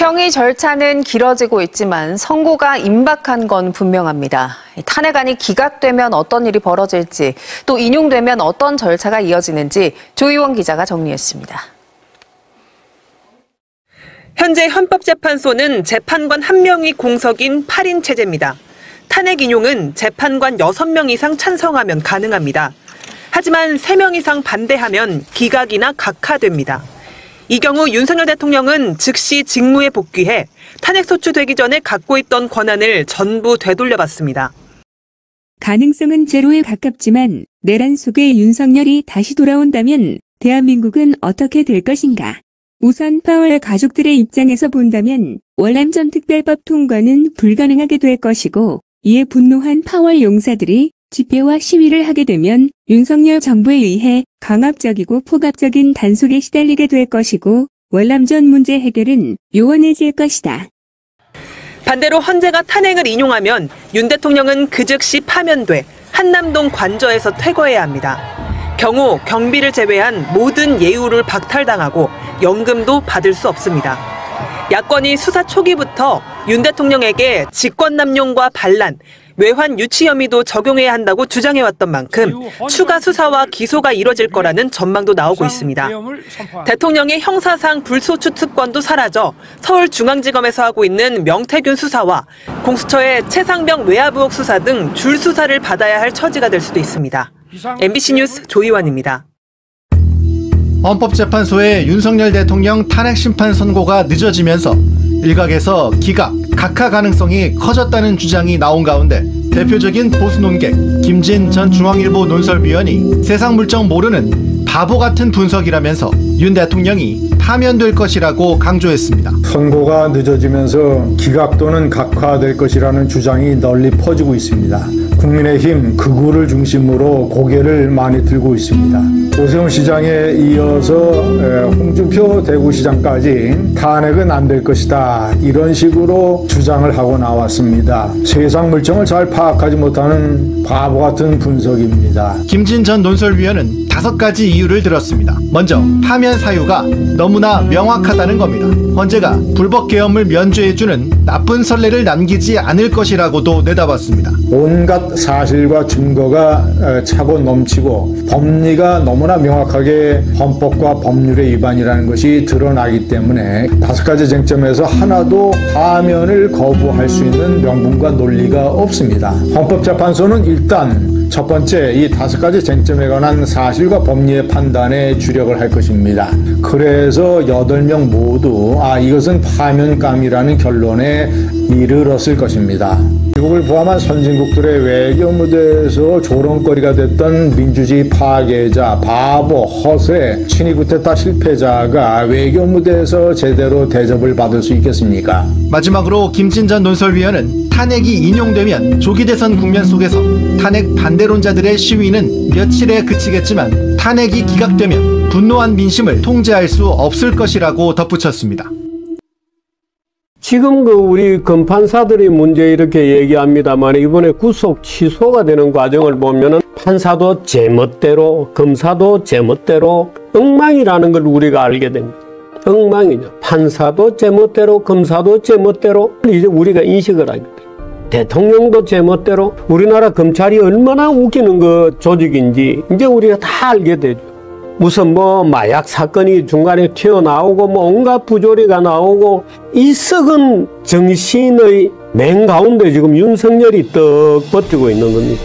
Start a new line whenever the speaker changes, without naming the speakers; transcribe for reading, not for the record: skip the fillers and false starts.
평의 절차는 길어지고 있지만 선고가 임박한 건 분명합니다. 탄핵안이 기각되면 어떤 일이 벌어질지, 또 인용되면 어떤 절차가 이어지는지 조희원 기자가 정리했습니다.
현재 헌법재판소는 재판관 1명이 공석인 8인 체제입니다. 탄핵 인용은 재판관 6명 이상 찬성하면 가능합니다. 하지만 3명 이상 반대하면 기각이나 각하됩니다. 이 경우 윤석열 대통령은 즉시 직무에 복귀해 탄핵 소추되기 전에 갖고 있던 권한을 전부 되돌려받습니다.
가능성은 제로에 가깝지만 내란 속에 윤석열이 다시 돌아온다면 대한민국은 어떻게 될 것인가? 우선 파월 가족들의 입장에서 본다면 월남전 특별법 통과는 불가능하게 될 것이고, 이에 분노한 파월 용사들이 집회와 시위를 하게 되면 윤석열 정부에 의해 강압적이고 폭압적인 단속에 시달리게 될 것이고, 월남전 문제 해결은 요원해질 것이다.
반대로 헌재가 탄핵을 인용하면 윤 대통령은 그 즉시 파면돼 한남동 관저에서 퇴거해야 합니다. 경우 경비를 제외한 모든 예우를 박탈당하고 연금도 받을 수 없습니다. 야권이 수사 초기부터 윤 대통령에게 직권남용과 반란, 외환 유치 혐의도 적용해야 한다고 주장해왔던 만큼 추가 수사와 기소가 이뤄질 거라는 전망도 나오고 있습니다. 대통령의 형사상 불소추 특권도 사라져 서울중앙지검에서 하고 있는 명태균 수사와 공수처의 최상병 외압 의혹 수사 등 줄 수사를 받아야 할 처지가 될 수도 있습니다. MBC 뉴스 조희원입니다.
헌법재판소의 윤석열 대통령 탄핵 심판 선고가 늦어지면서 일각에서 기각, 각하 가능성이 커졌다는 주장이 나온 가운데 대표적인 보수 논객 김진 전 중앙일보 논설위원이 세상 물정 모르는 바보 같은 분석이라면서 윤 대통령이 파면될 것이라고 강조했습니다.
선고가 늦어지면서 기각 또는 각하될 것이라는 주장이 널리 퍼지고 있습니다. 국민의힘 극우를 중심으로 고개를 많이 들고 있습니다. 오세훈 시장에 이어서 홍준표 대구시장까지 탄핵은 안 될 것이다, 이런 식으로 주장을 하고 나왔습니다. 세상 물정을 잘 파악하지 못하는 바보 같은 분석입니다.
김진 전 논설위원은 5가지 이유를 들었습니다. 먼저 파면 사유가 너무나 명확하다는 겁니다. 헌재가 불법 계엄을 면죄해주는 나쁜 선례를 남기지 않을 것이라고도 내다봤습니다.
온갖 사실과 증거가 차고 넘치고 법리가 너무나 명확하게 헌법과 법률의 위반이라는 것이 드러나기 때문에 5가지 쟁점에서 하나도 파면을 거부할 수 있는 명분과 논리가 없습니다. 헌법재판소는 일단 첫 번째, 이 5가지 쟁점에 관한 사실과 법리의 판단에 주력을 할 것입니다. 그래서 8명 모두 이것은 파면감이라는 결론에 이르렀을 것입니다. 미국을 포함한 선진국들의 외교 무대에서 조롱거리가 됐던 민주주의 파괴자, 바보, 허세, 친위 쿠데타 실패자가 외교 무대에서 제대로 대접을 받을 수 있겠습니까?
마지막으로 김진 전 논설위원은 탄핵이 인용되면 조기 대선 국면 속에서 탄핵 반대론자들의 시위는 며칠에 그치겠지만 탄핵이 기각되면 분노한 민심을 통제할 수 없을 것이라고 덧붙였습니다.
지금 우리 검판사들이 문제 이렇게 얘기합니다만 이번에 구속 취소가 되는 과정을 보면은 판사도 제멋대로, 검사도 제멋대로 엉망이라는 걸 우리가 알게 됩니다. 엉망이죠. 판사도 제멋대로, 검사도 제멋대로 이제 우리가 인식을 하게 돼요. 대통령도 제멋대로, 우리나라 검찰이 얼마나 웃기는 조직인지 이제 우리가 다 알게 되죠. 무슨 마약 사건이 중간에 튀어나오고 온갖 부조리가 나오고 이 썩은 정신의 맨 가운데 지금 윤석열이 떡 버티고 있는 겁니다.